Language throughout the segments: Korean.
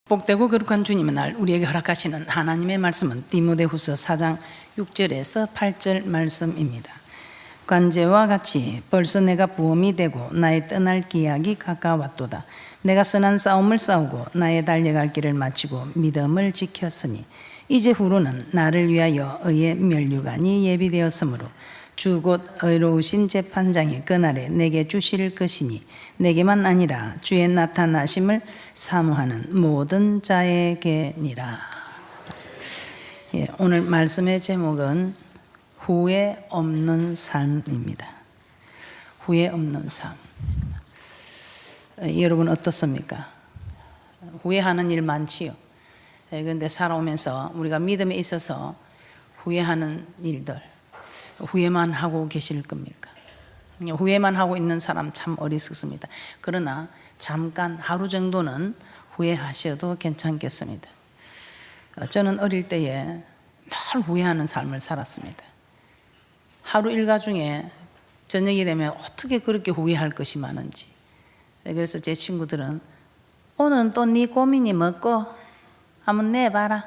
복되고 거룩한 주님의 날 우리에게 허락하시는 하나님의 말씀은 디모데후서 4장 6절에서 8절 말씀입니다. 관제와 같이 벌써 내가 부험이 되고 나의 떠날 기약이 가까웠도다. 내가 선한 싸움을 싸우고 나의 달려갈 길을 마치고 믿음을 지켰으니 이제 후로는 나를 위하여 의의 면류관이 예비되었으므로 주 곧 의로우신 재판장이 그날에 내게 주실 것이니 내게만 아니라 주의 나타나심을 사모하는 모든 자에게니라. 오늘 말씀의 제목은 후회 없는 삶입니다. 후회 없는 삶. 여러분 어떻습니까? 후회하는 일 많지요. 그런데 살아오면서 우리가 믿음에 있어서 후회하는 일들, 후회만 하고 계실 겁니까? 후회만 하고 있는 사람 참 어리석습니다. 그러나 잠깐 하루 정도는 후회하셔도 괜찮겠습니다. 저는 어릴 때에 늘 후회하는 삶을 살았습니다. 하루 일과 중에 저녁이 되면 어떻게 그렇게 후회할 것이 많은지. 그래서 제 친구들은 오늘은 또 네 고민이 뭐고 한번 내봐라.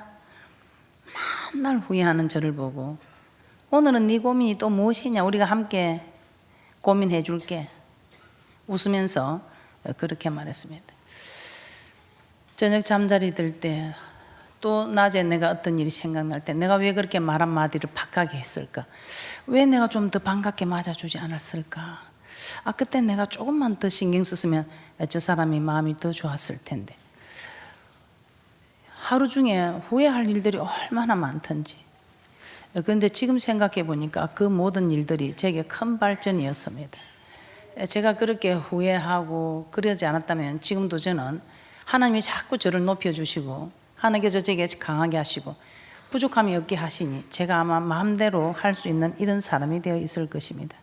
맨날 후회하는 저를 보고 오늘은 네 고민이 또 무엇이냐, 우리가 함께 고민해 줄게. 웃으면서 그렇게 말했습니다. 저녁 잠자리 들 때 또 낮에 내가 어떤 일이 생각날 때 내가 왜 그렇게 말 한마디를 박하게 했을까? 왜 내가 좀 더 반갑게 맞아주지 않았을까? 그때 내가 조금만 더 신경 썼으면 저 사람이 마음이 더 좋았을 텐데. 하루 중에 후회할 일들이 얼마나 많던지. 그런데 지금 생각해 보니까 그 모든 일들이 제게 큰 발전이었습니다. 제가 그렇게 후회하고 그러지 않았다면 지금도 저는 하나님이 자꾸 저를 높여주시고 하나님께서 제게 강하게 하시고 부족함이 없게 하시니 제가 아마 마음대로 할 수 있는 이런 사람이 되어 있을 것입니다.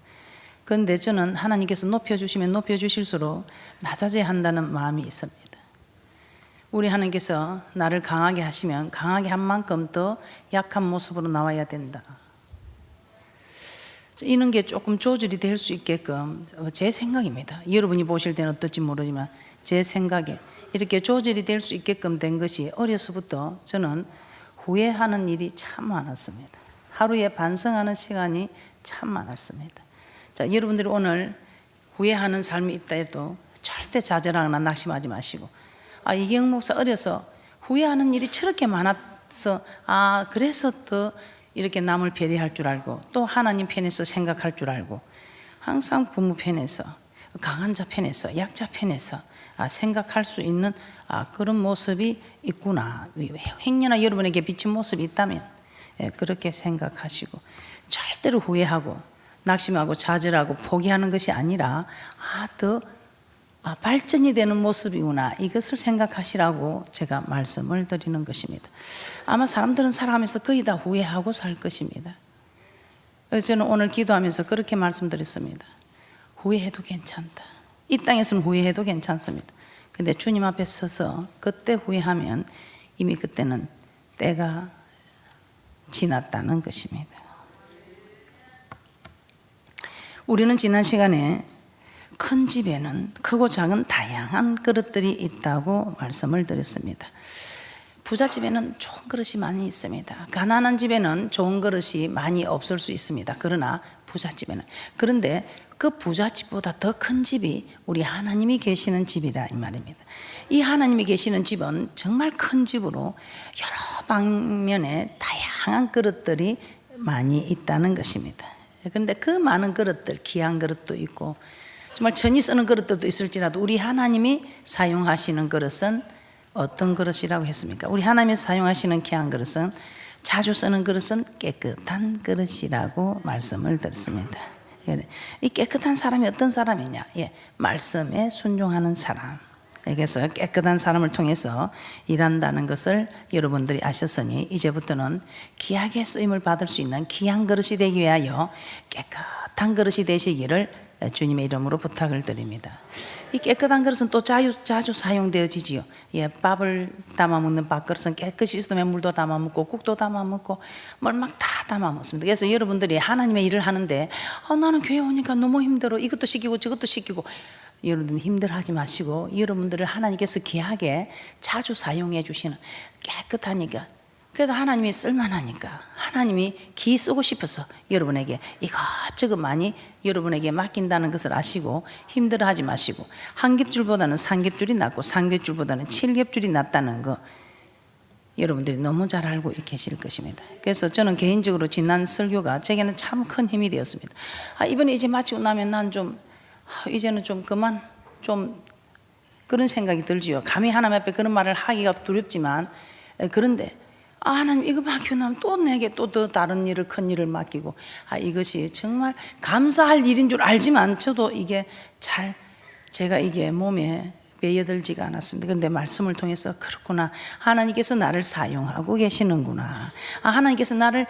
그런데 저는 하나님께서 높여주시면 높여주실수록 낮아져야 한다는 마음이 있습니다. 우리 하나님께서 나를 강하게 하시면 강하게 한 만큼 더 약한 모습으로 나와야 된다. 이런 게 조금 조절이 될 수 있게끔 제 생각입니다. 여러분이 보실 때는 어떨지 모르지만 제 생각에 이렇게 조절이 될 수 있게끔 된 것이 어려서부터 저는 후회하는 일이 참 많았습니다. 하루에 반성하는 시간이 참 많았습니다. 자, 여러분들이 오늘 후회하는 삶이 있다 해도 절대 좌절하거나 낙심하지 마시고 이경 목사 어려서 후회하는 일이 저렇게 많아서 그래서 더 이렇게 남을 배려할 줄 알고 또 하나님 편에서 생각할 줄 알고 항상 부모 편에서 강한 자 편에서 약자 편에서 생각할 수 있는 그런 모습이 있구나. 행여나 여러분에게 비친 모습이 있다면 그렇게 생각하시고 절대로 후회하고 낙심하고 좌절하고 포기하는 것이 아니라 더 발전이 되는 모습이구나, 이것을 생각하시라고 제가 말씀을 드리는 것입니다. 아마 사람들은 살아가면서 거의 다 후회하고 살 것입니다. 그래서 저는 오늘 기도하면서 그렇게 말씀드렸습니다. 후회해도 괜찮다. 이 땅에서는 후회해도 괜찮습니다. 근데 주님 앞에 서서 그때 후회하면 이미 그때는 때가 지났다는 것입니다. 우리는 지난 시간에 큰 집에는 크고 작은 다양한 그릇들이 있다고 말씀을 드렸습니다. 부잣집에는 좋은 그릇이 많이 있습니다. 가난한 집에는 좋은 그릇이 많이 없을 수 있습니다. 그러나 부잣집에는, 그런데 그 부잣집보다 더 큰 집이 우리 하나님이 계시는 집이라 이 말입니다. 이 하나님이 계시는 집은 정말 큰 집으로 여러 방면에 다양한 그릇들이 많이 있다는 것입니다. 그런데 그 많은 그릇들, 귀한 그릇도 있고 정말 천이 쓰는 그릇들도 있을지라도 우리 하나님이 사용하시는 그릇은 어떤 그릇이라고 했습니까? 우리 하나님이 사용하시는 귀한 그릇은, 자주 쓰는 그릇은 깨끗한 그릇이라고 말씀을 드렸습니다. 이 깨끗한 사람이 어떤 사람이냐? 말씀에 순종하는 사람. 그래서 깨끗한 사람을 통해서 일한다는 것을 여러분들이 아셨으니 이제부터는 귀하게 쓰임을 받을 수 있는 귀한 그릇이 되기 위하여 깨끗한 그릇이 되시기를 주님의 이름으로 부탁을 드립니다. 이 깨끗한 그릇은 또 자주 사용되어지지요. 밥을 담아 먹는 밥그릇은 깨끗이 있으면 물도 담아 먹고 국도 담아 먹고 뭘 막 다 담아 먹습니다. 그래서 여러분들이 하나님의 일을 하는데 나는 교회 오니까 너무 힘들어, 이것도 시키고 저것도 시키고 여러분들 힘들어하지 마시고 여러분들을 하나님께서 귀하게 자주 사용해 주시는, 깨끗하니까, 그래도 하나님이 쓸만하니까 하나님이 기 쓰고 싶어서 여러분에게 이것저것 많이 여러분에게 맡긴다는 것을 아시고 힘들어하지 마시고, 한 겹줄보다는 3겹줄이 낫고 3겹줄보다는 7겹줄이 낫다는 거 여러분들이 너무 잘 알고 계실 것입니다. 그래서 저는 개인적으로 지난 설교가 제게는 참 큰 힘이 되었습니다. 이번에 이제 마치고 나면 난 좀 이제는 좀 그만 좀 그런 생각이 들지요. 감히 하나님 앞에 그런 말을 하기가 두렵지만, 그런데 하나님 이거 맡기고 나면 또 내게 또 더 다른 일을, 큰 일을 맡기고, 이것이 정말 감사할 일인 줄 알지만 저도 이게 잘 제가 이게 몸에 배어들지가 않았습니다. 그런데 말씀을 통해서 그렇구나, 하나님께서 나를 사용하고 계시는구나, 하나님께서 나를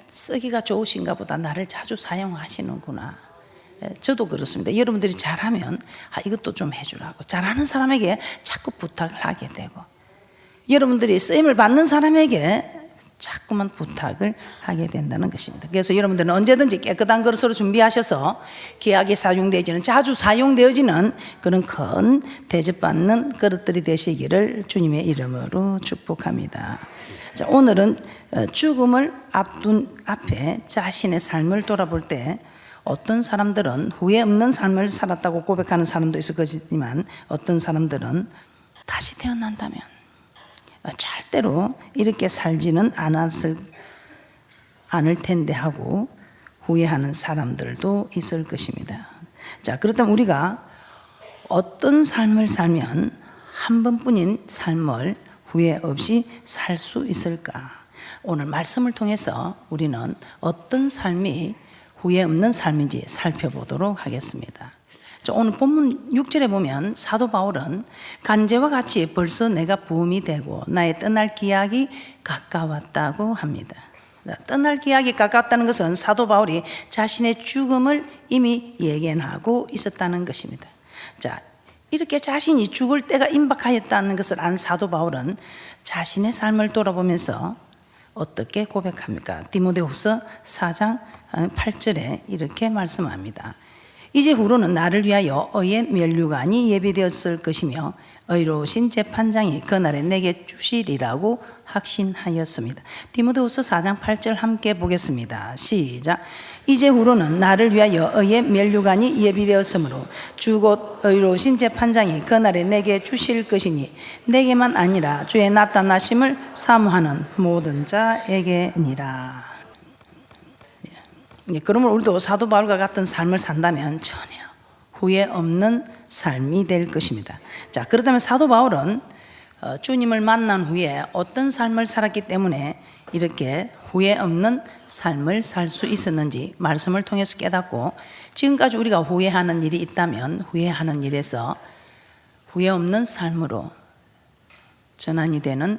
쓰기가 좋으신가 보다, 나를 자주 사용하시는구나. 저도 그렇습니다. 여러분들이 잘하면 이것도 좀 해주라고, 잘하는 사람에게 자꾸 부탁을 하게 되고, 여러분들이 쓰임을 받는 사람에게 자꾸만 부탁을 하게 된다는 것입니다. 그래서 여러분들은 언제든지 깨끗한 그릇으로 준비하셔서 귀하게 사용되어지는, 자주 사용되어지는 그런 큰 대접받는 그릇들이 되시기를 주님의 이름으로 축복합니다. 자, 오늘은 죽음을 앞둔 앞에 자신의 삶을 돌아볼 때 어떤 사람들은 후회 없는 삶을 살았다고 고백하는 사람도 있을 것이지만, 어떤 사람들은 다시 태어난다면 절대로 이렇게 살지는 않을 텐데 하고 후회하는 사람들도 있을 것입니다. 자, 그렇다면 우리가 어떤 삶을 살면 한 번뿐인 삶을 후회 없이 살 수 있을까? 오늘 말씀을 통해서 우리는 어떤 삶이 후회 없는 삶인지 살펴보도록 하겠습니다. 오늘 본문 6절에 보면 사도 바울은 간제와 같이 벌써 내가 부음이 되고 나의 떠날 기약이 가까웠다고 합니다. 떠날 기약이 가까웠다는 것은 사도 바울이 자신의 죽음을 이미 예견하고 있었다는 것입니다. 자, 이렇게 자신이 죽을 때가 임박하였다는 것을 안 사도 바울은 자신의 삶을 돌아보면서 어떻게 고백합니까? 디모데후서 4장 8절에 이렇게 말씀합니다. 이제 후로는 나를 위하여 의의 면류관이 예비되었을 것이며 의로우신 재판장이 그날에 내게 주시리라고 확신하였습니다. 디모데후서 4장 8절 함께 보겠습니다. 시작. 이제 후로는 나를 위하여 의의 면류관이 예비되었으므로 주곧 의로우신 재판장이 그날에 내게 주실 것이니 내게만 아니라 주의 나타나심을 사모하는 모든 자에게니라. 그러면 우리도 사도 바울과 같은 삶을 산다면 전혀 후회 없는 삶이 될 것입니다. 자, 그렇다면 사도 바울은 주님을 만난 후에 어떤 삶을 살았기 때문에 이렇게 후회 없는 삶을 살 수 있었는지 말씀을 통해서 깨닫고, 지금까지 우리가 후회하는 일이 있다면 후회하는 일에서 후회 없는 삶으로 전환이 되는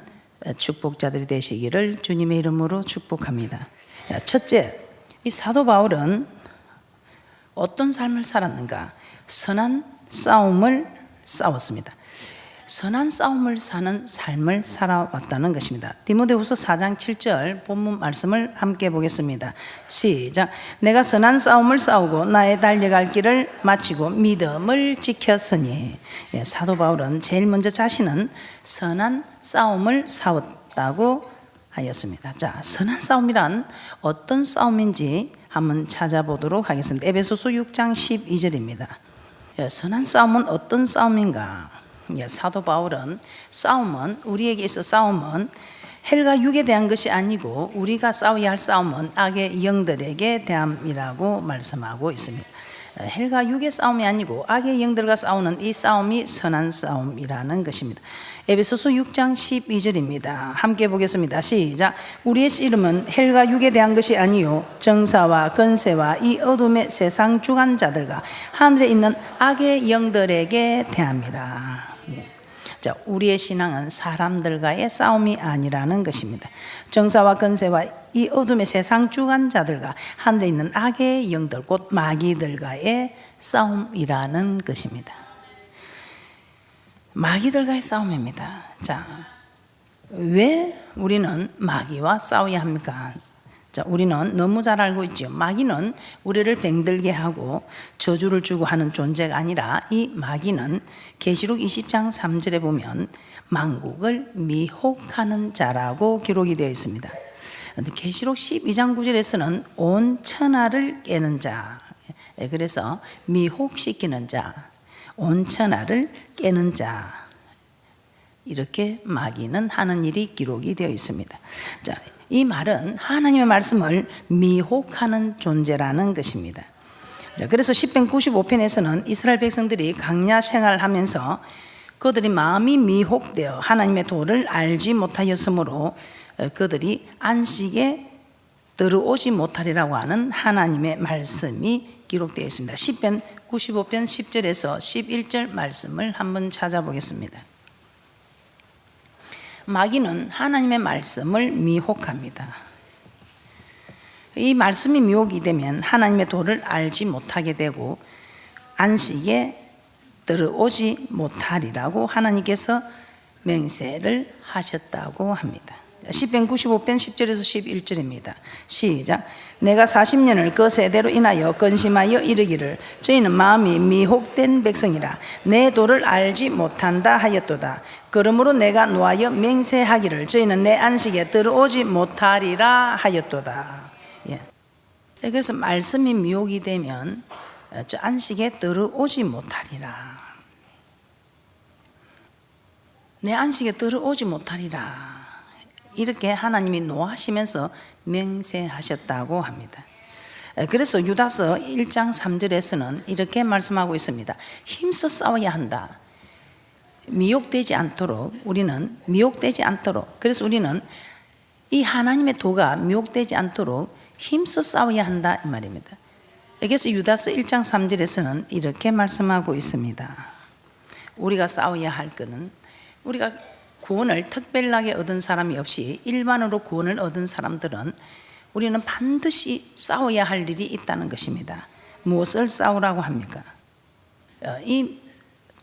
축복자들이 되시기를 주님의 이름으로 축복합니다. 첫째, 이 사도 바울은 어떤 삶을 살았는가? 선한 싸움을 싸웠습니다. 선한 싸움을 사는 삶을 살아왔다는 것입니다. 디모데후서 4장 7절 본문 말씀을 함께 보겠습니다. 시작. 내가 선한 싸움을 싸우고 나의 달려갈 길을 마치고 믿음을 지켰으니. 사도 바울은 제일 먼저 자신은 선한 싸움을 싸웠다고 하였습니다. 자, 선한 싸움이란 어떤 싸움인지 한번 찾아보도록 하겠습니다. 에베소서 6장 12절입니다. 선한 싸움은 어떤 싸움인가? 사도 바울은 우리에게 있어 싸움은 헬과 육에 대한 것이 아니고 우리가 싸워야 할 싸움은 악의 영들에게 대함이라고 말씀하고 있습니다. 헬과 육의 싸움이 아니고 악의 영들과 싸우는 이 싸움이 선한 싸움이라는 것입니다. 에베소서 6장 12절입니다. 함께 보겠습니다. 시작. 우리의 씨름은 헬과 육에 대한 것이 아니요 정사와 권세와 이 어둠의 세상 주관자들과 하늘에 있는 악의 영들에게 대함이라. 자, 우리의 신앙은 사람들과의 싸움이 아니라는 것입니다. 정사와 권세와 이 어둠의 세상 주관자들과 하늘에 있는 악의 영들 곧 마귀들과의 싸움이라는 것입니다. 마귀들과의 싸움입니다. 자, 왜 우리는 마귀와 싸워야 합니까? 자, 우리는 너무 잘 알고 있죠. 마귀는 우리를 병들게 하고 저주를 주고 하는 존재가 아니라 이 마귀는 계시록 20장 3절에 보면 만국을 미혹하는 자라고 기록이 되어 있습니다. 계시록 12장 9절에서는 온 천하를 깨는 자, 그래서 미혹시키는 자, 온 천하를 깨는 자, 이렇게 마귀는 하는 일이 기록이 되어 있습니다. 자, 이 말은 하나님의 말씀을 미혹하는 존재라는 것입니다. 자, 그래서 시편 95편에서는 이스라엘 백성들이 광야 생활을 하면서 그들이 마음이 미혹되어 하나님의 도를 알지 못하였으므로 그들이 안식에 들어오지 못하리라고 하는 하나님의 말씀이 기록되어 있습니다. 시편 95편 10절에서 11절 말씀을 한번 찾아보겠습니다. 마귀는 하나님의 말씀을 미혹합니다. 이 말씀이 미혹이 되면 하나님의 도를 알지 못하게 되고 안식에 들어오지 못하리라고 하나님께서 맹세를 하셨다고 합니다. 시편 95편 10절에서 11절입니다. 시작. 내가 40년을 그 세대로 인하여 근심하여 이르기를 저희는 마음이 미혹된 백성이라 내 도를 알지 못한다 하였도다. 그러므로 내가 노하여 맹세하기를 저희는 내 안식에 들어오지 못하리라 하였도다. 예. 그래서 말씀이 미혹이 되면 저 안식에 들어오지 못하리라. 내 안식에 들어오지 못하리라. 이렇게 하나님이 노하시면서 맹세하셨다고 합니다. 그래서 유다서 1장 3절에서는 이렇게 말씀하고 있습니다. 힘써 싸워야 한다. 미혹되지 않도록 우리는 미혹되지 않도록, 그래서 우리는 이 하나님의 도가 미혹되지 않도록 힘써 싸워야 한다 이 말입니다. 그래서 유다서 1장 3절에서는 이렇게 말씀하고 있습니다. 우리가 싸워야 할 것은 우리가 구원을 특별하게 얻은 사람이 없이 일반으로 구원을 얻은 사람들은 우리는 반드시 싸워야 할 일이 있다는 것입니다. 무엇을 싸우라고 합니까? 이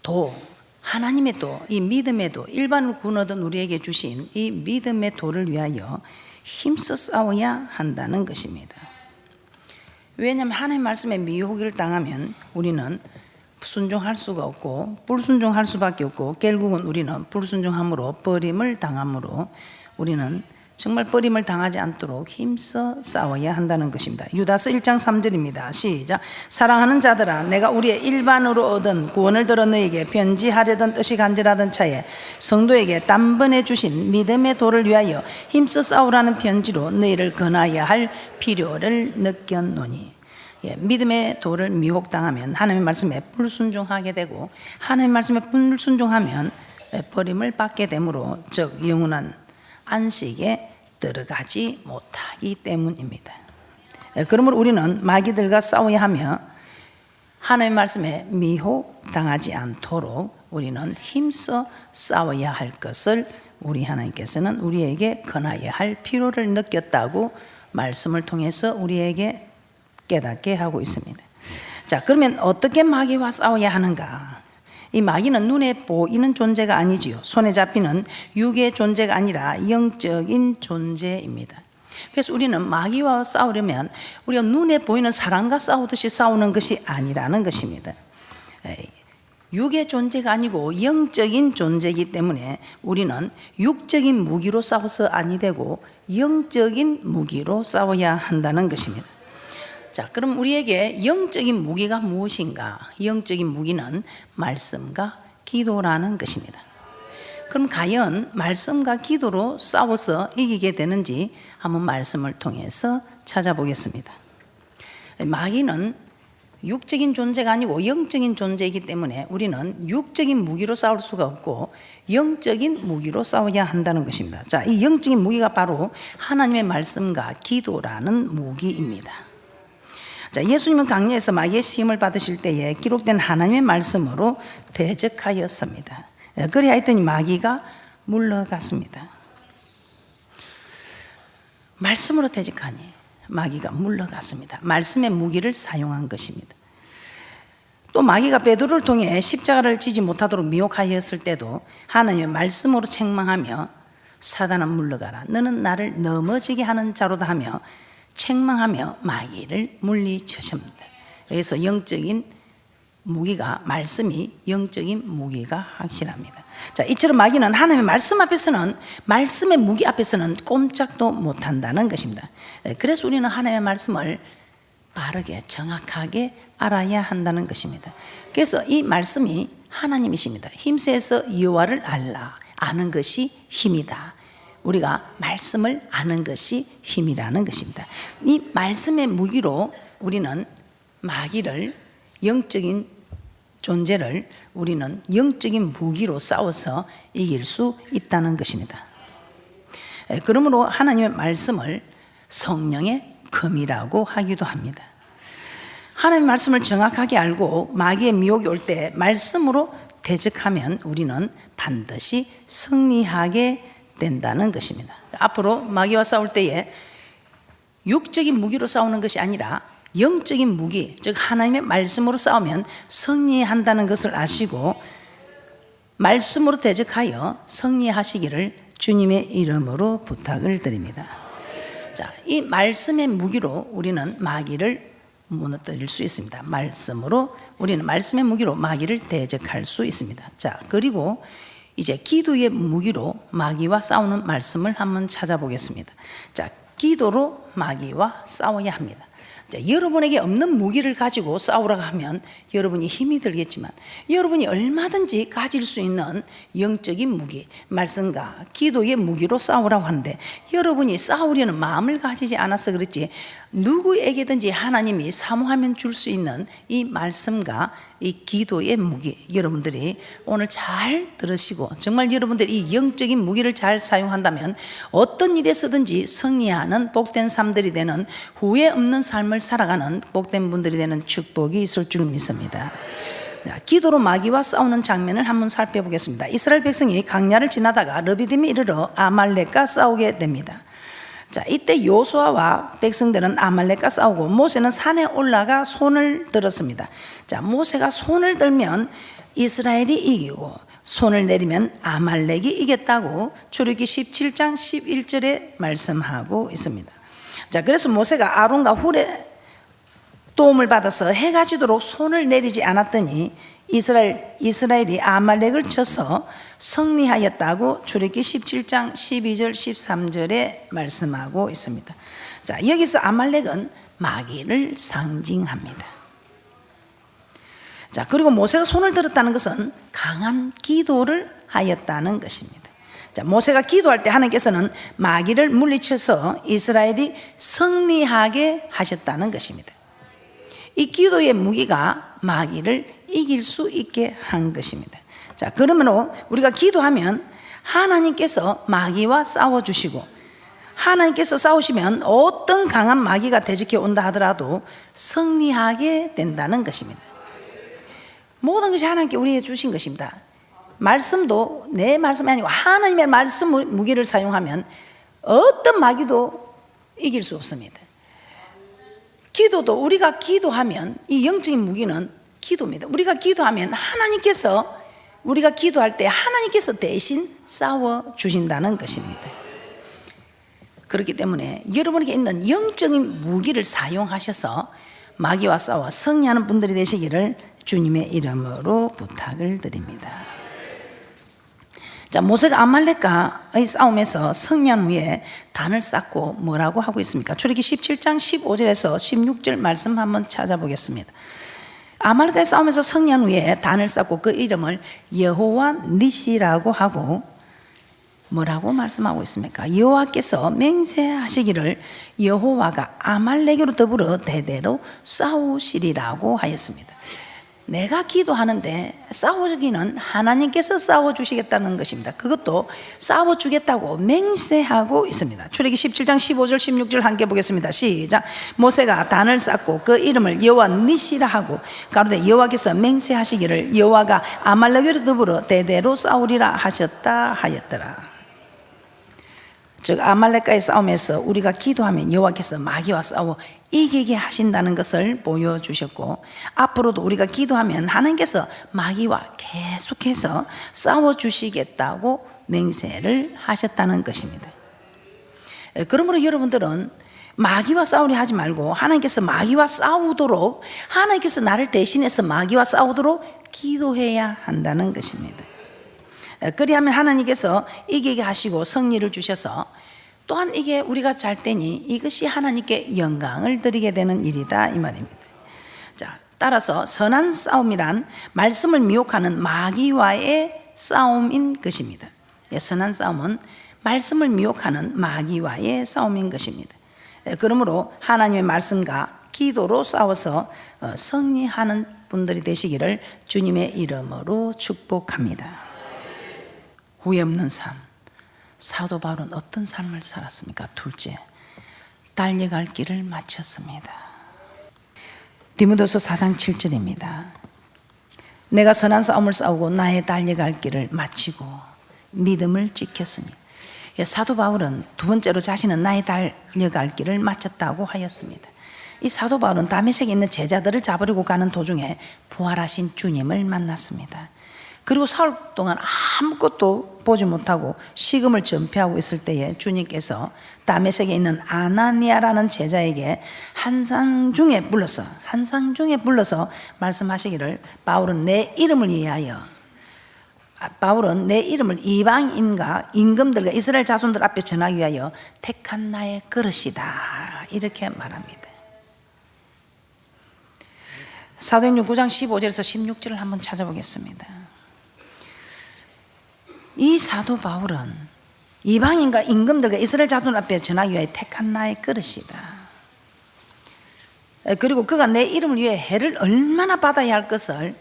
도, 하나님의 도, 이 믿음의 도, 일반으로 구원 얻은 우리에게 주신 이 믿음의 도를 위하여 힘써 싸워야 한다는 것입니다. 왜냐하면 하나님의 말씀에 미혹을 당하면 우리는 순종할 수가 없고 불순종할 수밖에 없고 결국은 우리는 불순종함으로 버림을 당함으로 우리는 정말 버림을 당하지 않도록 힘써 싸워야 한다는 것입니다. 유다서 1장 3절입니다. 시작. 사랑하는 자들아 내가 우리의 일반으로 얻은 구원을 들어 너에게 편지하려던 뜻이 간절하던 차에 성도에게 단번에 주신 믿음의 도를 위하여 힘써 싸우라는 편지로 너희를 권하여야 할 필요를 느꼈노니. 예, 믿음의 도를 미혹당하면 하나님의 말씀에 불순종하게 되고 하나님의 말씀에 불순종하면 버림을 받게 되므로 즉 영원한 안식에 들어가지 못하기 때문입니다. 그러므로 우리는 마귀들과 싸워야 하며 하나님의 말씀에 미혹당하지 않도록 우리는 힘써 싸워야 할 것을 우리 하나님께서는 우리에게 권하여야 할 필요를 느꼈다고 말씀을 통해서 우리에게 깨닫게 하고 있습니다. 자, 그러면 어떻게 마귀와 싸워야 하는가? 이 마귀는 눈에 보이는 존재가 아니지요. 손에 잡히는 육의 존재가 아니라 영적인 존재입니다. 그래서 우리는 마귀와 싸우려면 우리가 눈에 보이는 사람과 싸우듯이 싸우는 것이 아니라는 것입니다. 육의 존재가 아니고 영적인 존재이기 때문에 우리는 육적인 무기로 싸워서 아니 되고 영적인 무기로 싸워야 한다는 것입니다. 자, 그럼 우리에게 영적인 무기가 무엇인가? 영적인 무기는 말씀과 기도라는 것입니다. 그럼 과연 말씀과 기도로 싸워서 이기게 되는지 한번 말씀을 통해서 찾아보겠습니다. 마귀는 육적인 존재가 아니고 영적인 존재이기 때문에 우리는 육적인 무기로 싸울 수가 없고 영적인 무기로 싸워야 한다는 것입니다. 자, 이 영적인 무기가 바로 하나님의 말씀과 기도라는 무기입니다. 자, 예수님은 광야에서 마귀의 시험을 받으실 때에 기록된 하나님의 말씀으로 대적하였습니다. 그래야 했더니 마귀가 물러갔습니다. 말씀으로 대적하니 마귀가 물러갔습니다. 말씀의 무기를 사용한 것입니다. 또 마귀가 베드로를 통해 십자가를 지지 못하도록 미혹하였을 때도 하나님의 말씀으로 책망하며 사단아 물러가라, 너는 나를 넘어지게 하는 자로다 하며 책망하며 마귀를 물리치십니다. 그래서 영적인 무기가, 말씀이 영적인 무기가 확실합니다. 자, 이처럼 마귀는 하나님의 말씀 앞에서는, 말씀의 무기 앞에서는 꼼짝도 못한다는 것입니다. 그래서 우리는 하나님의 말씀을 바르게 정확하게 알아야 한다는 것입니다. 그래서 이 말씀이 하나님이십니다. 힘세서 여호와를 알라. 아는 것이 힘이다. 우리가 말씀을 아는 것이 힘이라는 것입니다. 이 말씀의 무기로 우리는 마귀를, 영적인 존재를 우리는 영적인 무기로 싸워서 이길 수 있다는 것입니다. 그러므로 하나님의 말씀을 성령의 검이라고 하기도 합니다. 하나님의 말씀을 정확하게 알고 마귀의 미혹이 올 때 말씀으로 대적하면 우리는 반드시 승리하게 된다는 것입니다. 앞으로 마귀와 싸울 때에 육적인 무기로 싸우는 것이 아니라 영적인 무기, 즉 하나님의 말씀으로 싸우면 승리한다는 것을 아시고 말씀으로 대적하여 승리하시기를 주님의 이름으로 부탁을 드립니다. 자, 이 말씀의 무기로 우리는 마귀를 무너뜨릴 수 있습니다. 말씀으로 우리는 말씀의 무기로 마귀를 대적할 수 있습니다. 자, 그리고 이제 기도의 무기로 마귀와 싸우는 말씀을 한번 찾아보겠습니다. 자, 기도로 마귀와 싸워야 합니다. 자, 여러분에게 없는 무기를 가지고 싸우라고 하면 여러분이 힘이 들겠지만 여러분이 얼마든지 가질 수 있는 영적인 무기, 말씀과 기도의 무기로 싸우라고 하는데 여러분이 싸우려는 마음을 가지지 않아서 그렇지 누구에게든지 하나님이 사모하면 줄 수 있는 이 말씀과 이 기도의 무기, 여러분들이 오늘 잘 들으시고 정말 여러분들이 이 영적인 무기를 잘 사용한다면 어떤 일에서든지 승리하는 복된 삶들이 되는, 후회 없는 삶을 살아가는 복된 분들이 되는 축복이 있을 줄 믿습니다. 자, 기도로 마귀와 싸우는 장면을 한번 살펴보겠습니다. 이스라엘 백성이 광야를 지나다가 르비딤에 이르러 아말렉과 싸우게 됩니다. 자, 이때 요수아와 백성들은 아말렉과 싸우고 모세는 산에 올라가 손을 들었습니다. 자, 모세가 손을 들면 이스라엘이 이기고 손을 내리면 아말렉이 이겼다고 출애굽기 17장 11절에 말씀하고 있습니다. 자, 그래서 모세가 아론과 훌의 도움을 받아서 해가 지도록 손을 내리지 않았더니 이스라엘이 아말렉을 쳐서 승리하였다고 출애굽기 17장 12절 13절에 말씀하고 있습니다. 자, 여기서 아말렉은 마귀를 상징합니다. 자, 그리고 모세가 손을 들었다는 것은 강한 기도를 하였다는 것입니다. 자, 모세가 기도할 때 하나님께서는 마귀를 물리쳐서 이스라엘이 승리하게 하셨다는 것입니다. 이 기도의 무기가 마귀를 이길 수 있게 한 것입니다. 자, 그러므로 우리가 기도하면 하나님께서 마귀와 싸워주시고 하나님께서 싸우시면 어떤 강한 마귀가 대적해 온다 하더라도 승리하게 된다는 것입니다. 모든 것이 하나님께 우리에게 주신 것입니다. 말씀도 내 말씀이 아니고 하나님의 말씀 무기를 사용하면 어떤 마귀도 이길 수 없습니다. 기도도 우리가 기도하면 이 영적인 무기는 기도입니다. 우리가 기도하면 하나님께서 우리가 기도할 때 하나님께서 대신 싸워주신다는 것입니다. 그렇기 때문에 여러분에게 있는 영적인 무기를 사용하셔서 마귀와 싸워 승리하는 분들이 되시기를 주님의 이름으로 부탁을 드립니다. 자, 모세가 아말렉과의 싸움에서 승리한 후에 단을 쌓고 뭐라고 하고 있습니까? 출애굽기 17장 15절에서 16절 말씀 한번 찾아보겠습니다. 아말렉과의 싸움에서 승리한 후에 단을 쌓고 그 이름을 여호와 니시라고 하고 뭐라고 말씀하고 있습니까? 여호와께서 맹세하시기를 여호와가 아말렉으로 더불어 대대로 싸우시리라고 하였습니다. 내가 기도하는데 싸워주기는 하나님께서 싸워주시겠다는 것입니다. 그것도 싸워주겠다고 맹세하고 있습니다. 출애굽기 17장 15절 16절 함께 보겠습니다. 시작. 모세가 단을 쌓고 그 이름을 여호와 니시라 하고 가로되 여호와께서 맹세하시기를 여호와가 아말렉으로 더불어 대대로 싸우리라 하셨다 하였더라. 즉 아말렉과의 싸움에서 우리가 기도하면 여호와께서 마귀와 싸워 이기게 하신다는 것을 보여주셨고 앞으로도 우리가 기도하면 하나님께서 마귀와 계속해서 싸워주시겠다고 맹세를 하셨다는 것입니다. 그러므로 여러분들은 마귀와 싸우려 하지 말고 하나님께서 마귀와 싸우도록, 하나님께서 나를 대신해서 마귀와 싸우도록 기도해야 한다는 것입니다. 그리하면 하나님께서 이기게 하시고 승리를 주셔서 또한 이게 우리가 잘 때니 이것이 하나님께 영광을 드리게 되는 일이다 이 말입니다. 자, 따라서 선한 싸움이란 말씀을 미혹하는 마귀와의 싸움인 것입니다. 선한 싸움은 말씀을 미혹하는 마귀와의 싸움인 것입니다. 그러므로 하나님의 말씀과 기도로 싸워서 승리하는 분들이 되시기를 주님의 이름으로 축복합니다. 후회 없는 삶. 사도 바울은 어떤 삶을 살았습니까? 둘째, 달려갈 길을 마쳤습니다. 디모데후서 4장 7절입니다. 내가 선한 싸움을 싸우고 나의 달려갈 길을 마치고 믿음을 지켰으니. 사도 바울은 두 번째로 자신은 나의 달려갈 길을 마쳤다고 하였습니다. 이 사도 바울은 다메섹에 있는 제자들을 잡으려고 가는 도중에 부활하신 주님을 만났습니다. 그리고 사흘 동안 아무것도 보지 못하고 식음을 전폐하고 있을 때에 주님께서 다메섹에 있는 아나니아라는 제자에게 한상 중에 불러서 말씀하시기를 바울은 내 이름을 이방인과 임금들과 이스라엘 자손들 앞에 전하기 위하여 택한 나의 그릇이다 이렇게 말합니다. 사도행전 9장 15절에서 16절을 한번 찾아보겠습니다. 이 사도 바울은 이방인과 임금들과 이스라엘 자손 앞에 전하기 위하여 택한 나의 그릇이다. 그리고 그가 내 이름을 위해 해를 얼마나 받아야 할 것을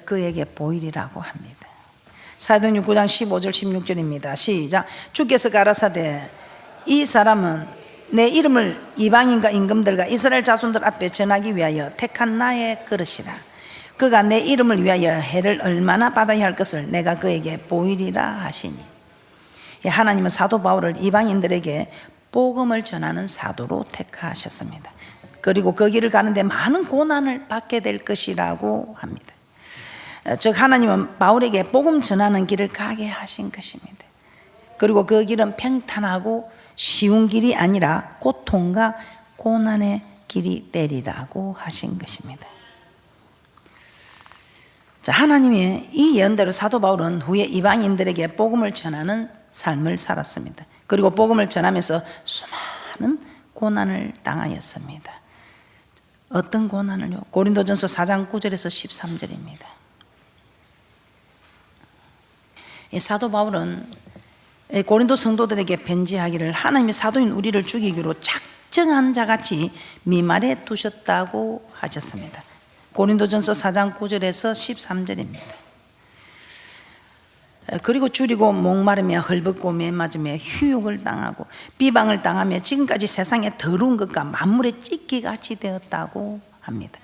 그에게 보이리라고 합니다. 사도행전 9장 15절 16절입니다. 시작. 주께서 가라사대 이 사람은 내 이름을 이방인과 임금들과 이스라엘 자손들 앞에 전하기 위하여 택한 나의 그릇이라. 그가 내 이름을 위하여 해를 얼마나 받아야 할 것을 내가 그에게 보이리라 하시니. 하나님은 사도 바울을 이방인들에게 복음을 전하는 사도로 택하셨습니다. 그리고 그 길을 가는데 많은 고난을 받게 될 것이라고 합니다. 즉 하나님은 바울에게 복음 전하는 길을 가게 하신 것입니다. 그리고 그 길은 평탄하고 쉬운 길이 아니라 고통과 고난의 길이 되리라고 하신 것입니다. 자, 하나님의 이 예언대로 사도 바울은 후에 이방인들에게 복음을 전하는 삶을 살았습니다. 그리고 복음을 전하면서 수많은 고난을 당하였습니다. 어떤 고난을요? 고린도전서 4장 9절에서 13절입니다. 사도 바울은 고린도 성도들에게 편지하기를 하나님이 사도인 우리를 죽이기로 작정한 자같이 미말해 두셨다고 하셨습니다. 고린도전서 4장 9절에서 13절입니다. 그리고 줄이고 목마르며 헐벗고 매맞으며 휴욕을 당하고 비방을 당하며 지금까지 세상에 더러운 것과 만물의 찢기같이 되었다고 합니다.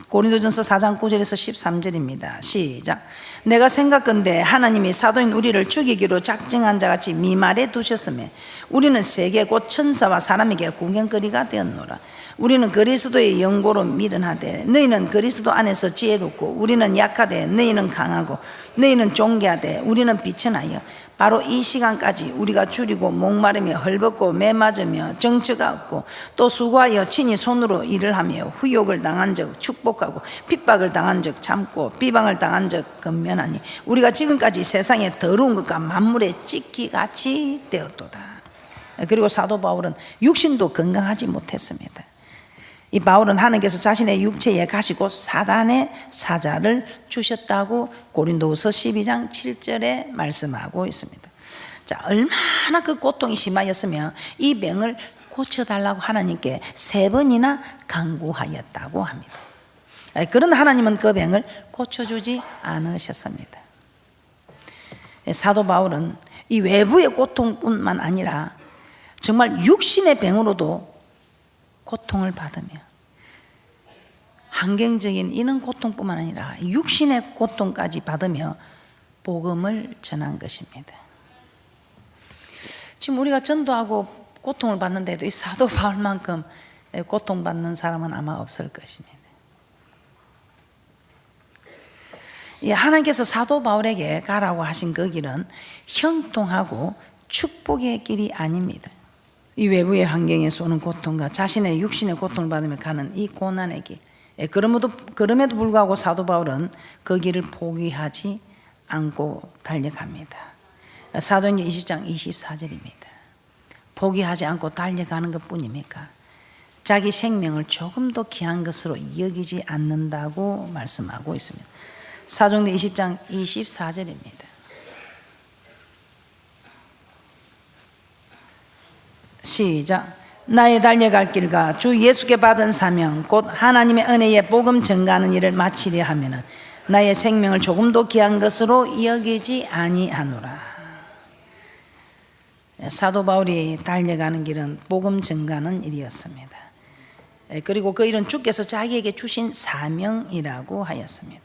고린도전서 4장 9절에서 13절입니다. 시작. 내가 생각건대 하나님이 사도인 우리를 죽이기로 작정한 자같이 미말해 두셨으며 우리는 세계 곧 천사와 사람에게 구경거리가 되었노라. 우리는 그리스도의 영고로 미련하되 너희는 그리스도 안에서 지혜롭고 우리는 약하되 너희는 강하고 너희는 존귀하되 우리는 비천하여 바로 이 시간까지 우리가 줄이고 목마르며 헐벗고 매맞으며 정처가 없고 또 수고하여 친히 손으로 일을 하며 후욕을 당한 적 축복하고 핍박을 당한 적 참고 비방을 당한 적 근면하니 우리가 지금까지 세상에 더러운 것과 만물의 찢기같이 되었도다. 그리고 사도 바울은 육신도 건강하지 못했습니다. 이 바울은 하나님께서 자신의 육체에 가시고 사단의 사자를 주셨다고 고린도후서 12장 7절에 말씀하고 있습니다. 자, 얼마나 그 고통이 심하였으며 이 병을 고쳐달라고 하나님께 3번이나 간구하였다고 합니다. 그러나 하나님은 그 병을 고쳐주지 않으셨습니다. 사도 바울은 이 외부의 고통뿐만 아니라 정말 육신의 병으로도 고통을 받으며 환경적인 이런 고통뿐만 아니라 육신의 고통까지 받으며 복음을 전한 것입니다. 지금 우리가 전도하고 고통을 받는데도 이 사도 바울만큼 고통받는 사람은 아마 없을 것입니다. 하나님께서 사도 바울에게 가라고 하신 그 길은 형통하고 축복의 길이 아닙니다. 이 외부의 환경에서 오는 고통과 자신의 육신의 고통을 받으며 가는 이 고난의 길, 그럼에도 불구하고 사도 바울은 그 길을 포기하지 않고 달려갑니다. 사도행전 20장 24절입니다. 포기하지 않고 달려가는 것 뿐입니까? 자기 생명을 조금 더 귀한 것으로 여기지 않는다고 말씀하고 있습니다. 사도행전 20장 24절입니다. 시작. 나의 달려갈 길과 주 예수께 받은 사명 곧 하나님의 은혜의 복음 전가하는 일을 마치려 하면은 나의 생명을 조금도 귀한 것으로 여기지 아니하노라. 사도 바울이 달려가는 길은 복음 전가하는 일이었습니다. 그리고 그 일은 주께서 자기에게 주신 사명이라고 하였습니다.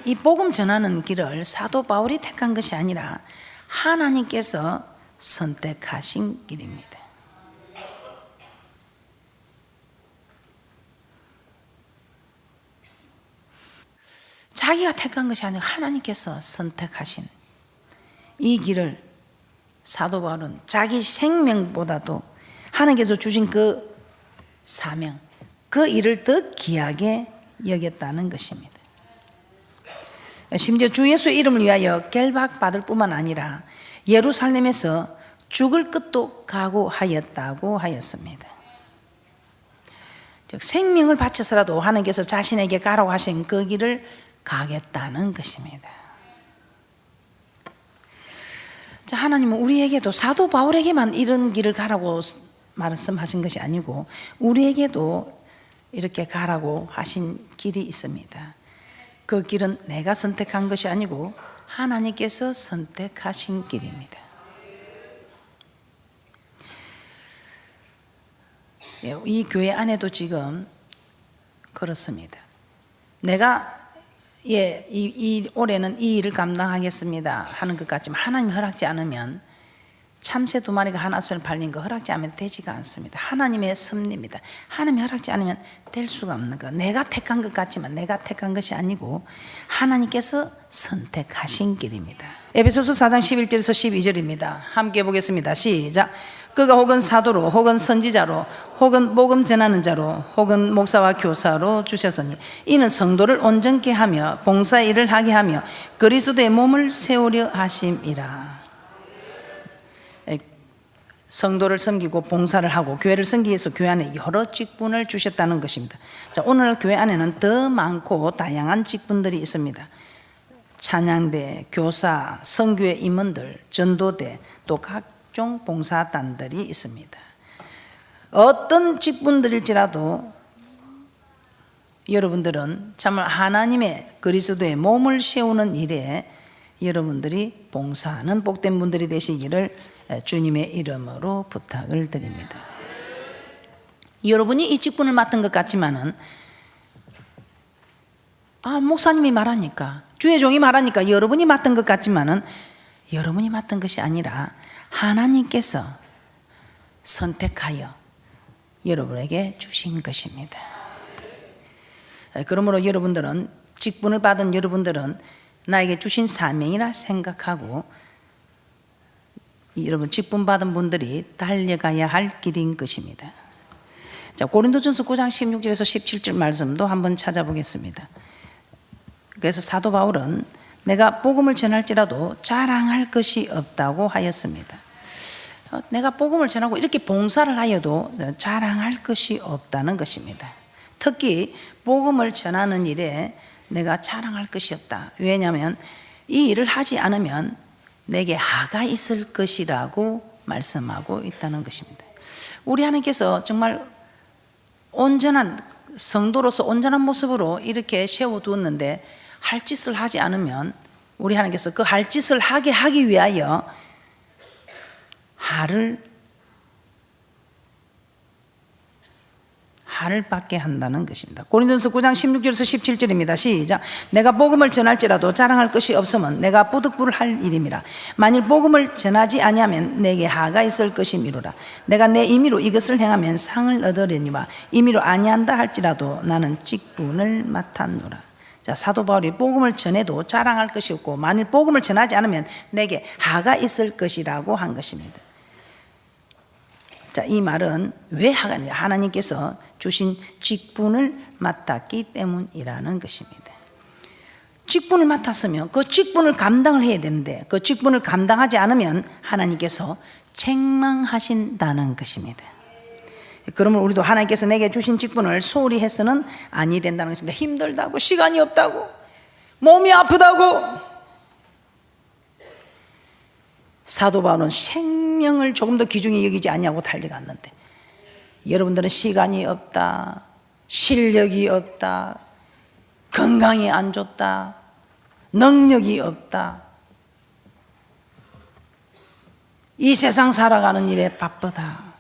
이 복음 전하는 길을 사도 바울이 택한 것이 아니라 하나님께서 선택하신 길입니다. 자기가 택한 것이 아니라 하나님께서 선택하신 이 길을 사도 바울은 자기 생명보다도 하나님께서 주신 그 사명, 그 일을 더 귀하게 여겼다는 것입니다. 심지어 주 예수 이름을 위하여 결박받을 뿐만 아니라 예루살렘에서 죽을 것도 각오하였다고 하였습니다. 즉 생명을 바쳐서라도 하나님께서 자신에게 가라고 하신 그 길을 가겠다는 것입니다. 자, 하나님은 우리에게도 사도 바울에게만 이런 길을 가라고 말씀하신 것이 아니고 우리에게도 이렇게 가라고 하신 길이 있습니다. 그 길은 내가 선택한 것이 아니고 하나님께서 선택하신 길입니다. 이 교회 안에도 지금 그렇습니다. 내가 이 올해는 이 일을 감당하겠습니다 하는 것 같지만 하나님이 허락지 않으면 참새 2마리가 하나 손에 팔린 거 허락지 않으면 되지가 않습니다. 하나님의 섭리입니다. 하나님이 허락지 않으면 될 수가 없는 거. 내가 택한 것 같지만 내가 택한 것이 아니고 하나님께서 선택하신 길입니다. 에베소서 4장 11절에서 12절입니다. 함께 보겠습니다. 시작. 그가 혹은 사도로 혹은 선지자로 혹은 복음 전하는 자로 혹은 목사와 교사로 주셨으니 이는 성도를 온전케 하며 봉사 일을 하게 하며 그리스도의 몸을 세우려 하심이라. 성도를 섬기고 봉사를 하고 교회를 섬기기 위해서 교회 안에 여러 직분을 주셨다는 것입니다. 자, 오늘날 교회 안에는 더 많고 다양한 직분들이 있습니다. 찬양대, 교사, 선교회 임원들, 전도대, 또 각종 봉사단들이 있습니다. 어떤 직분들일지라도 여러분들은 정말 하나님의 그리스도의 몸을 세우는 일에 여러분들이 봉사하는 복된 분들이 되시기를 주님의 이름으로 부탁을 드립니다. 여러분이 이 직분을 맡은 것 같지만은 목사님이 말하니까 주의 종이 말하니까 여러분이 맡은 것 같지만은 여러분이 맡은 것이 아니라 하나님께서 선택하여 여러분에게 주신 것입니다. 그러므로 여러분들은 직분을 받은 여러분들은 나에게 주신 사명이라 생각하고 여러분 직분 받은 분들이 달려가야 할 길인 것입니다. 자, 고린도전서 9장 16절에서 17절 말씀도 한번 찾아보겠습니다. 그래서 사도 바울은 내가 복음을 전할지라도 자랑할 것이 없다고 하였습니다. 내가 복음을 전하고 이렇게 봉사를 하여도 자랑할 것이 없다는 것입니다. 특히 복음을 전하는 일에 내가 자랑할 것이 없다. 왜냐하면 이 일을 하지 않으면 내게 하가 있을 것이라고 말씀하고 있다는 것입니다. 우리 하나님께서 정말 온전한 성도로서 온전한 모습으로 이렇게 세워두었는데 할 짓을 하지 않으면 우리 하나님께서 그 할 짓을 하기 위하여 화를 받게 한다는 것입니다. 고린도전서 9장 16절에서 17절입니다. 시작. 내가 복음을 전할지라도 자랑할 것이 없으면 내가 부득불할 일임이라. 만일 복음을 전하지 아니하면 내게 하가 있을 것이미로라. 내가 내 임의로 이것을 행하면 상을 얻으려니와 임의로 아니한다 할지라도 나는 직분을 맡았노라. 자, 사도 바울이 복음을 전해도 자랑할 것이 없고 만일 복음을 전하지 않으면 내게 하가 있을 것이라고 한 것입니다. 자, 이 말은 왜 하나님께서 주신 직분을 맡았기 때문이라는 것입니다. 직분을 맡았으면 그 직분을 감당을 해야 되는데 그 직분을 감당하지 않으면 하나님께서 책망하신다는 것입니다. 그러면 우리도 하나님께서 내게 주신 직분을 소홀히 해서는 아니 된다는 것입니다. 힘들다고, 시간이 없다고, 몸이 아프다고. 사도 바울은 생명을 조금 더 귀중히 여기지 않냐고 달려갔는데, 여러분들은 시간이 없다, 실력이 없다, 건강이 안 좋다, 능력이 없다, 이 세상 살아가는 일에 바쁘다.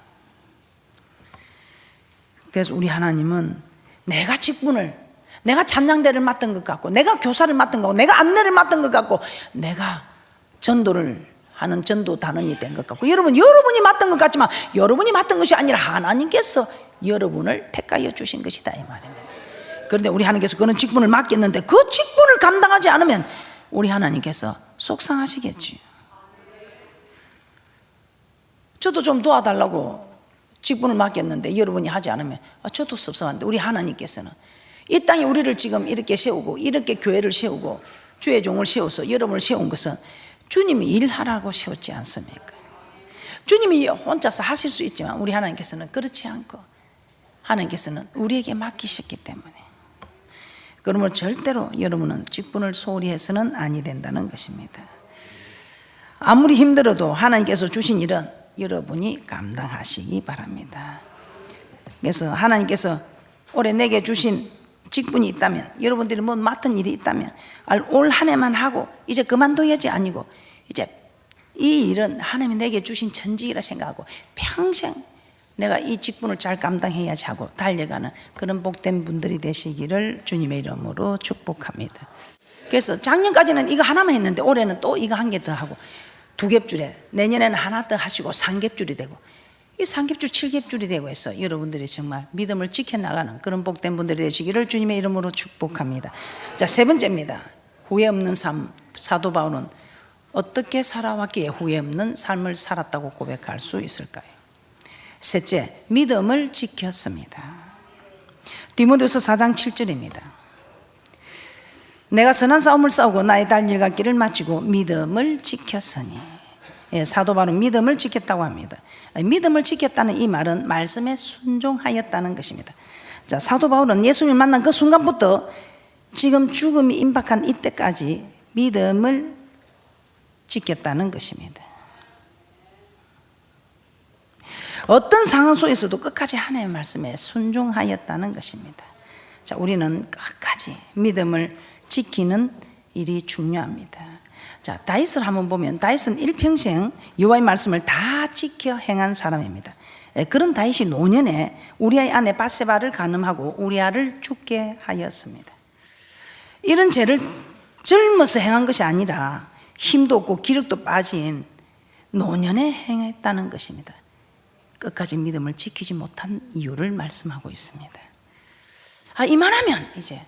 그래서 우리 하나님은 내가 직분을, 내가 찬양대를 맡은 것 같고, 내가 교사를 맡은 것 같고, 내가 안내를 맡은 것 같고, 내가 전도를 하는 전도단원이 된 것 같고, 여러분이 맡은 것 같지만 여러분이 맡은 것이 아니라 하나님께서 여러분을 택하여 주신 것이다, 이 말입니다. 그런데 우리 하나님께서 그런 직분을 맡겼는데 그 직분을 감당하지 않으면 우리 하나님께서 속상하시겠지. 저도 좀 도와달라고 직분을 맡겼는데 여러분이 하지 않으면 저도 섭섭한데, 우리 하나님께서는 이 땅에 우리를 지금 이렇게 세우고 이렇게 교회를 세우고 주의 종을 세워서 여러분을 세운 것은 주님이 일하라고 세웠지 않습니까? 주님이 혼자서 하실 수 있지만 우리 하나님께서는 그렇지 않고 하나님께서는 우리에게 맡기셨기 때문에, 그러면 절대로 여러분은 직분을 소홀히 해서는 아니 된다는 것입니다. 아무리 힘들어도 하나님께서 주신 일은 여러분이 감당하시기 바랍니다. 그래서 하나님께서 올해 내게 주신 직분이 있다면, 여러분들이 뭐 맡은 일이 있다면 올 한 해만 하고 이제 그만둬야지 아니고, 이제 이 일은 하나님이 내게 주신 천직이라 생각하고 평생 내가 이 직분을 잘 감당해야지 하고 달려가는 그런 복된 분들이 되시기를 주님의 이름으로 축복합니다. 그래서 작년까지는 이거 하나만 했는데 올해는 또 이거 한 개 더 하고, 2겹줄에 내년에는 하나 더 하시고 3겹줄이 되고, 이 3겹줄 7겹줄이 되고 해서 여러분들이 정말 믿음을 지켜나가는 그런 복된 분들이 되시기를 주님의 이름으로 축복합니다. 자, 세 번째입니다. 후회 없는 삶. 사도 바울은 어떻게 살아왔기에 후회 없는 삶을 살았다고 고백할 수 있을까요? 셋째, 믿음을 지켰습니다. 디모데후서 4장 7절입니다. 내가 선한 싸움을 싸우고 나의 달릴갈 길을 마치고 믿음을 지켰으니. 예, 사도 바울은 믿음을 지켰다고 합니다. 믿음을 지켰다는 이 말은 말씀에 순종하였다는 것입니다. 자, 사도 바울은 예수님을 만난 그 순간부터 지금 죽음이 임박한 이때까지 믿음을 지켰다는 것입니다. 어떤 상황 속에서도 끝까지 하나님의 말씀에 순종하였다는 것입니다. 자, 우리는 끝까지 믿음을 지키는 일이 중요합니다. 자, 다윗을 한번 보면 다윗은 일평생 여호와의 말씀을 다 지켜 행한 사람입니다. 그런 다윗이 노년에 우리아의 아내 밧세바를 간음하고 우리아를 죽게 하였습니다. 이런 죄를 젊어서 행한 것이 아니라 힘도 없고 기력도 빠진 노년에 행했다는 것입니다. 끝까지 믿음을 지키지 못한 이유를 말씀하고 있습니다. 이만하면 이제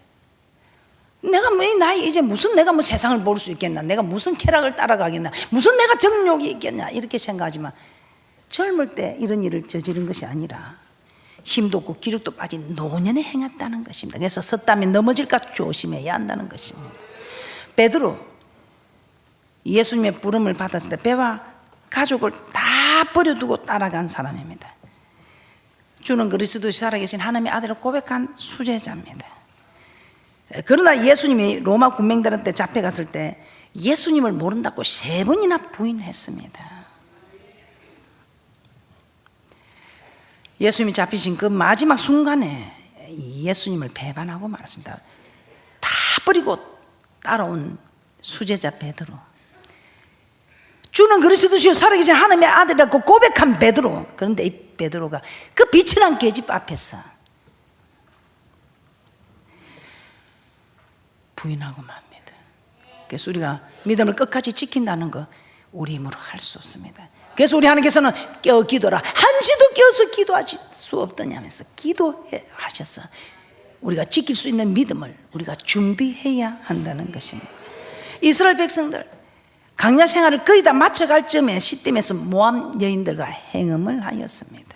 내가 뭐 이 나이 이제 무슨 내가 뭐 세상을 볼 수 있겠나, 내가 무슨 쾌락을 따라가겠나, 무슨 내가 정욕이 있겠냐 이렇게 생각하지만, 젊을 때 이런 일을 저지른 것이 아니라 힘도 없고 기력도 빠진 노년에 행했다는 것입니다. 그래서 섰다면 넘어질까 조심해야 한다는 것입니다. 베드로, 예수님의 부름을 받았을 때 배와 가족을 다 버려두고 따라간 사람입니다. 주는 그리스도시 살아계신 하나님의 아들을 고백한 수제자입니다. 그러나 예수님이 로마 군병들한테 잡혀갔을 때 예수님을 모른다고 3번이나 부인했습니다. 예수님이 잡히신 그 마지막 순간에 예수님을 배반하고 말았습니다. 다 버리고 따라온 수제자 베드로, 주는 그리스도시요 살아계신 하나님의 아들이라고 고백한 베드로. 그런데 이 베드로가 그 비천한 계집 앞에서 부인하고 맙니다. 그래서 우리가 믿음을 끝까지 지킨다는 거 우리 힘으로 할 수 없습니다. 그래서 우리 하나님께서는 깨어 기도라, 한시도 깨어서 기도하실 수 없더냐면서 기도하셔서 우리가 지킬 수 있는 믿음을 우리가 준비해야 한다는 것입니다. 이스라엘 백성들 광야 생활을 거의 다 마쳐갈 즈음에 시딤에서 모압 여인들과 행음을 하였습니다.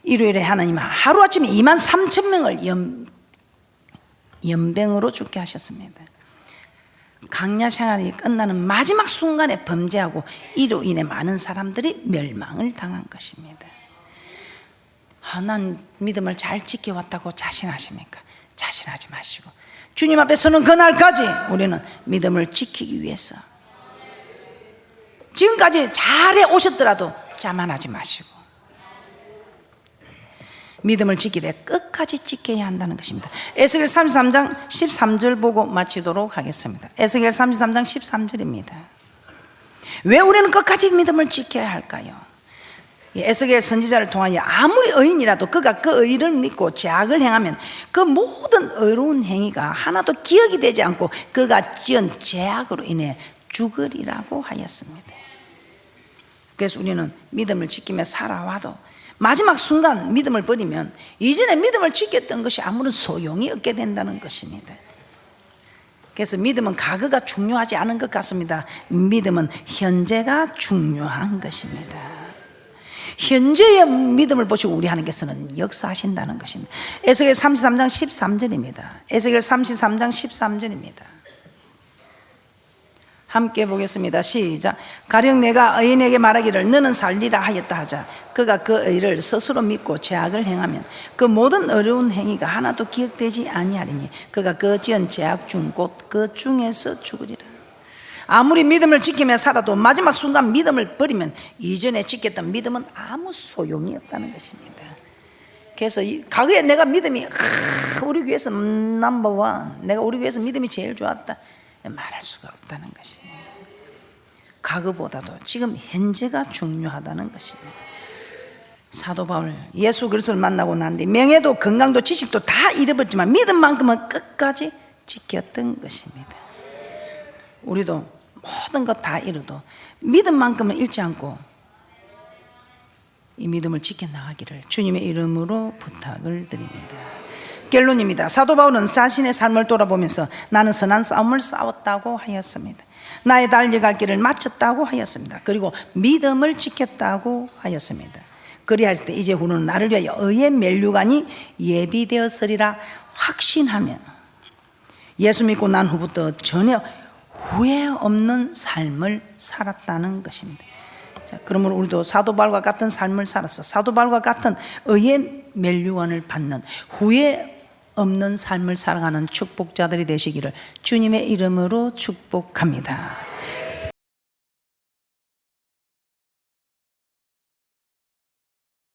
일요일에 하나님은 하루아침에 23,000명을 연병으로 죽게 하셨습니다. 광야 생활이 끝나는 마지막 순간에 범죄하고 이로 인해 많은 사람들이 멸망을 당한 것입니다. 난 믿음을 잘 지켜왔다고 자신하십니까? 자신하지 마시고 주님 앞에 서는 그날까지 우리는 믿음을 지키기 위해서 지금까지 잘해 오셨더라도 자만하지 마시고 믿음을 지키되 끝까지 지켜야 한다는 것입니다. 에스겔 33장 13절 보고 마치도록 하겠습니다. 에스겔 33장 13절입니다. 왜 우리는 끝까지 믿음을 지켜야 할까요? 에스겔 선지자를 통하여 아무리 의인이라도 그가 그 의를 믿고 죄악을 행하면 그 모든 의로운 행위가 하나도 기억이 되지 않고 그가 지은 죄악으로 인해 죽으리라고 하였습니다. 그래서 우리는 믿음을 지키며 살아와도 마지막 순간 믿음을 버리면 이전에 믿음을 지켰던 것이 아무런 소용이 없게 된다는 것입니다. 그래서 믿음은 과거가 중요하지 않은 것 같습니다. 믿음은 현재가 중요한 것입니다. 현재의 믿음을 보시고 우리 하나님께서는 역사하신다는 것입니다. 에스겔 33장 13절입니다. 에스겔 33장 13절입니다. 함께 보겠습니다. 시작. 가령 내가 의인에게 말하기를 너는 살리라 하였다 하자 그가 그 의를 스스로 믿고 죄악을 행하면 그 모든 어려운 행위가 하나도 기억되지 아니하리니 그가 그 지은 죄악 중 곧 그 중에서 죽으리라. 아무리 믿음을 지키며 살아도 마지막 순간 믿음을 버리면 이전에 지켰던 믿음은 아무 소용이 없다는 것입니다. 그래서 과거에 내가 믿음이 우리 교회에서 넘버원, 내가 우리 교회에서 믿음이 제일 좋았다 말할 수가 없다는 것입니다. 과거보다도 지금 현재가 중요하다는 것입니다. 사도 바울 예수 그리스도를 만나고 난 뒤 명예도 건강도 지식도 다 잃어버렸지만 믿음만큼은 끝까지 지켰던 것입니다. 우리도 모든 것 다 잃어도 믿음만큼은 잃지 않고 이 믿음을 지켜나가기를 주님의 이름으로 부탁을 드립니다. 결론입니다. 사도 바울은 자신의 삶을 돌아보면서 나는 선한 싸움을 싸웠다고 하였습니다. 나의 달려갈 길을 마쳤다고 하였습니다. 그리고 믿음을 지켰다고 하였습니다. 그리하였을 때 이제후로는 나를 위하여 의의 면류관이 예비되었으리라 확신하며 예수 믿고 난 후부터 전혀 후회 없는 삶을 살았다는 것입니다. 자, 그러므로 우리도 사도 바울과 같은 삶을 살아서 사도 바울과 같은 의의 면류관을 받는 후회 없는 삶을 살아가는 축복자들이 되시기를 주님의 이름으로 축복합니다.